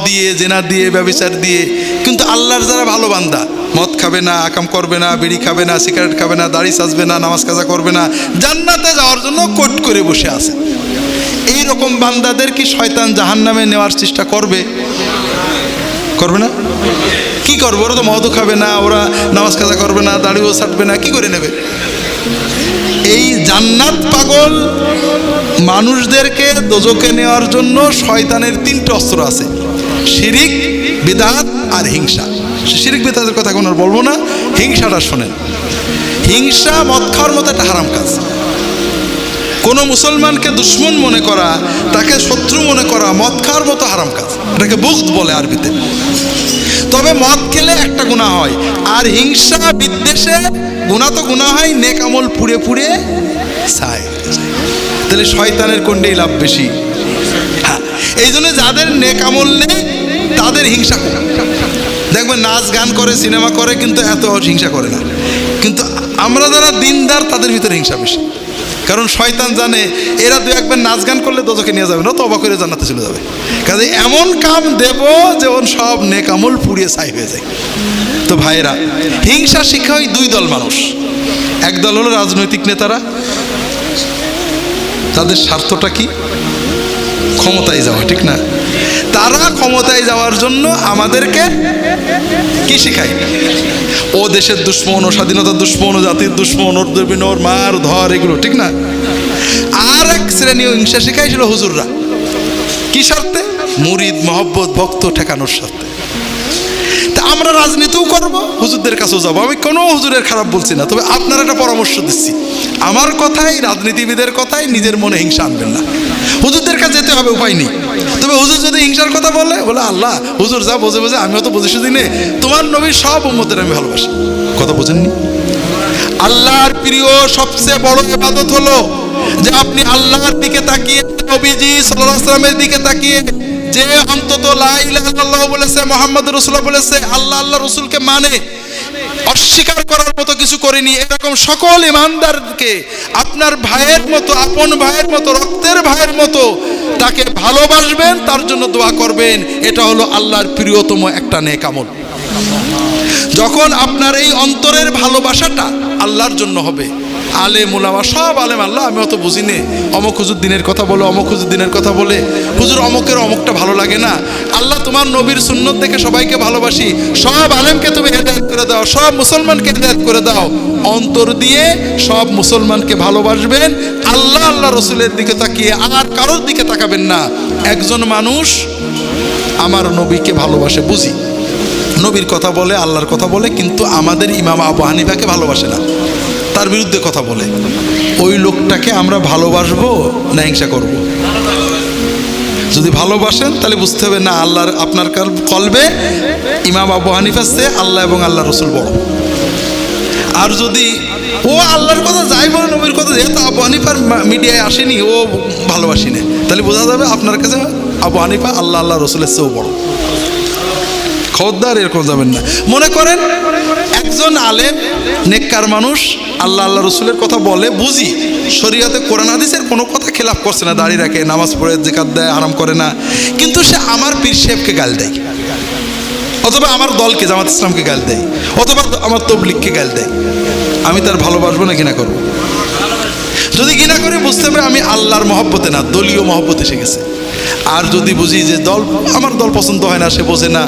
দিয়ে, জেনা দিয়ে, ব্যভিচার দিয়ে। কিন্তু আল্লাহর যারা ভালো বান্দা, মদ খাবে না, আকাম করবে না, বিড়ি খাবে না, সিগারেট খাবে না, দাড়ি সাজবে না, নামাজ কাজা করবে না, জান্নাতে যাওয়ার জন্য কোট করে বসে আছে। এই রকম বান্দাদের কি শয়তান জাহান্নামে নেওয়ার চেষ্টা করবে? করবে না? কি করবে? ওরা তো মদও খাবে না, ওরা নামাজ কাজা করবে না, দাড়িও ছাটবে না, কি করে নেবে? এই জান্নাত পাগল মানুষদেরকে দোজখে নেওয়ার জন্য শয়তানের তিনটে অস্ত্র আছে: শিরিক, বিদআত আর হিংসা। শিরিক বিদআতের কথা এখন আর বলবো না, হিংসাটা শোনেন। হিংসা মদ খাওয়ার মতো একটা হারাম কাজ। কোনো মুসলমানকে দুশ্মন মনে করা, তাকে শত্রু মনে করা মদ খাওয়ার মতো হারাম কাজ। এটাকে বুগদ বলে আরবিতে। তবে মদ খেলে একটা গুনাহ হয়, আর হিংসা বিদ্বেষে গুনাহ তো গুনাহ হয়, নেক আমল পুড়ে পুড়ে ছাই। তাহলে শয়তানের কোনটাই লাভ বেশি? হ্যাঁ, এই জন্য যাদের নেক আমল নেই তাদের হিংসা কম। দেখবেন নাচ গান করে, সিনেমা করে, কিন্তু এত হিংসা করে না। কিন্তু আমরা যারা দিনদার তাদের ভিতরে হিংসা বেশি। কারণ শয়তান জানে এরা দু একবার নাচ গান করলে দোজখে নিয়ে যাবে না, তওবা করে জান্নাতে চলে যাবে। কাজে এমন কাম দেব যে ওর সব নেক আমল পুড়িয়ে ছাই হয়ে যায়। তো ভাইরা, হিংসা শিক্ষা হয় দুই দল মানুষ। এক দল হলো রাজনৈতিক নেতারা, তাদের স্বার্থটা কি? ক্ষমতায় যাওয়া, ঠিক না? তারা ক্ষমতায় যাওয়ার জন্য আমাদেরকে কি শিখায়? ও দেশের দুশ্মন, ও স্বাধীনতার দুশ্মন, ও জাতির দুশ্মন, ওর দুর্বিন, ওর মার ধর, এগুলো, ঠিক না? আর এক শ্রেণী হিংসা শিখাইছিল হুজুররা। কি স্বার্থে? মুরিদ, মহব্বত, ভক্ত ঠেকানোর স্বার্থে। তা আমরা রাজনীতিও করব, হুজুরদের কাছেও যাবো। আমি কোনো হুজুরের খারাপ বলছি না, তবে আপনার একটা পরামর্শ দিচ্ছি। আমার কথাই, রাজনীতিবিদের কথাই নিজের মনে হিংসা আনবেন না। হুজুরদের কাছে যেতে হবে, উপায় নেই। তবে হুজুর যদি হিংসার কথা বলে, আল্লাহ হুজুর যা বোঝে বোঝে, আমিও তো বুঝি শুধু নে, তোমার নবীর সব উম্মতের আমি ভালোবাসি। কথা বোঝেননি? আল্লাহর প্রিয় সবচেয়ে বড় ইবাদত হলো যে আপনি আল্লাহর দিকে তাকিয়ে, নবীজি সাল্লাল্লাহু আলাইহি ওয়াসাল্লামের দিকে তাকিয়ে, যে অন্তত লা ইলাহা ইল্লাল্লাহ বলেছে, মুহাম্মাদুর রাসূলুল্লাহ বলেছে, আল্লাহ রসুলকে মানে, অস্বীকার করার মতো কিছু করেনি, এরকম সকল ইমানদারকে আপনার ভাইয়ের মতো, আপন ভাইয়ের মতো, রক্তের ভাইয়ের মতো তাকে ভালোবাসবেন, তার জন্য দোয়া করবেন। এটা হলো আল্লাহর প্রিয়তম একটা নেক আমল। যখন আপনার এই অন্তরের ভালোবাসাটা আল্লাহর জন্য হবে, আলেম ওলামা সব আলেম, আল্লাহ আমি অত বুঝি নে, অমুক হুজুর দিনের কথা বলে, অমুক হুজুর দিনের কথা বলে, হুজুর অমুকের অমুকটা ভালো লাগে না, আল্লাহ তোমার নবীর সুন্নত দেখে সবাইকে ভালোবাসি, সব আলেমকে তুমি হেদায়েত করে দাও, সব মুসলমানকে হেদায়েত করে দাও। অন্তর দিয়ে সব মুসলমানকে ভালোবাসবেন, আল্লাহ আল্লাহ রসুলের দিকে তাকিয়ে আর কারোর দিকে তাকাবেন না। একজন মানুষ আমার নবীকে ভালোবাসে, বুঝি, নবীর কথা বলে, আল্লাহর কথা বলে, কিন্তু আমাদের ইমাম আবু হানিফাকে ভালোবাসে না, তার বিরুদ্ধে কথা বলে। ওই লোকটাকে আমরা ভালোবাসবো না হিংসা করব? যদি ভালোবাসেন তাহলে বুঝতে হবে না, আল্লাহর আপনার কলবে ইমাম আবু হানিফার চেয়ে আল্লাহ এবং আল্লাহ রসুল বড়। আর যদি ও আল্লাহর কথা যাই বলে, নবীর কথা যেহেতু আবু হানিফার মিডিয়ায় আসেনি, ও ভালোবাসি না, তাহলে বোঝা যাবে আপনার কাছে আবু হানিফা আল্লাহ আল্লাহ রসুলের চেয়েও বড়। খবরদার এরকম যাবেন না। মনে করেন একজন আলেম, নেককার মানুষ, আল্লাহ আল্লাহ রসুলের কথা বলে, বুঝি শরীয়তে কোরআন হাদিসের কোনো কথা খেলাফ করছে না, দাঁড়িয়ে রাখে, নামাজ পড়ে, যাকাত দেয়, আরাম করে না, কিন্তু সে আমার পীর সাহেবকে গাল দেয়, অথবা আমার দলকে, জামাত ইসলামকে গাল দেয়, অথবা আমার তবলিগকে গাল দেয়। আমি তার ভালোবাসবো না ঘৃণা করবো? যদি ঘৃণা করে বুঝতে হবে আমি আল্লাহর মহব্বতে না, দলীয় মহব্বতে এসে গেছে। আর যদি বুঝি যে আমার দল পছন্দ হয় না, সে বোঝে না,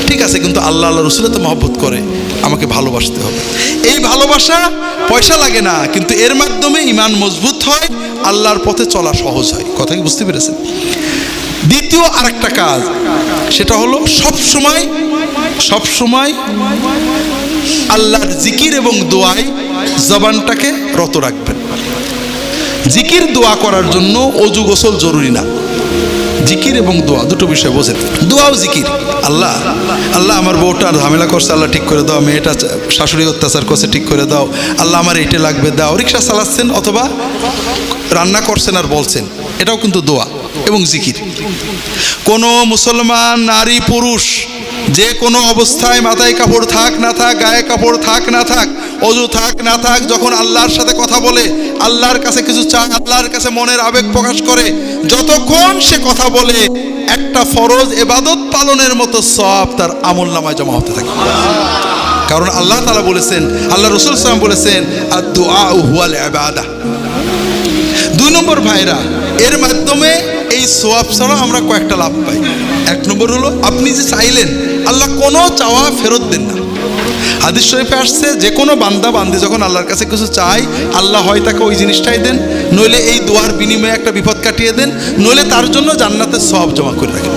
ঠিক আছে, কিন্তু আল্লাহ আল্লাহ রসুলের তো মহব্বত করে, আমাকে ভালোবাসতে হবে। এই ভালোবাসা পয়সা লাগে না, কিন্তু এর মাধ্যমে ঈমান মজবুত হয়, আল্লাহর পথে চলা সহজ হয়। কথা কি বুঝতে পেরেছেন? দ্বিতীয় আরেকটা কাজ, সেটা হলো সবসময় আল্লাহর জিকির এবং দোয়ায় জবানটাকে রত রাখবেন। জিকির দোয়া করার জন্য অজু গোসল জরুরি না। জিকির এবং দোয়া দুটো বিষয় বোঝেন। দোয়াও জিকির, আল্লাহ আল্লাহ আমার বউটা ঝামেলা করছে, আল্লাহ ঠিক করে দাও, মেয়েটা শাশুড়ি অত্যাচার করছে, ঠিক করে দাও, আল্লাহ আমার এটা লাগবে দাও। রিক্সা চালাচ্ছেন অথবা রান্না করছেন আর বলছেন, এটাও কিন্তু দোয়া এবং জিকির। কোনো মুসলমান নারী পুরুষ যে কোনো অবস্থায় মাথায় কাপড় থাক না থাক, গায়ে কাপড় থাক না থাক, অজু থাক না থাক, যখন আল্লাহর সাথে কথা বলে, আল্লাহর কাছে কিছু চায়, আল্লাহর কাছে মনের আবেগ প্রকাশ করে, যতক্ষণ সে কথা বলে একটা ফরজ ইবাদত পালনের মতো সওয়াব তার আমলনামায় জমা হতে থাকে। কারণ আল্লাহ তাআলা বলেছেন, আল্লাহ রাসূল সাল্লাল্লাহু আলাইহি ওয়াসাল্লাম বলেছেন, আদ-দুআ হুয়াল ইবাদা। 2 নম্বর ভাইরা, এর মাধ্যমে এই সওয়াব ছাড়া আমরা কয়েকটা লাভ পাই। 1 নম্বর হলো, আপনি যে চাইলেন, আল্লাহ কোনো চাওয়া ফেরত দেন না। হাদিস শরীফে আসছে, যে কোনো বান্দা বান্দি যখন আল্লাহর কাছে কিছু চায়, আল্লাহ হয় তাকে ওই জিনিসটাই দেন, নইলে এই দোয়ার বিনিময়ে একটা বিপদ কাটিয়ে দেন, নইলে তার জন্য জান্নাতের সওয়াব জমা করে রাখেন,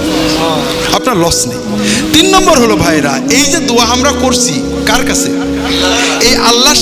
আপনার লস নেই। 3 নম্বর হলো ভাইরা, এই যে দোয়া আমরা করছি কার কাছে? এই আল্লাহর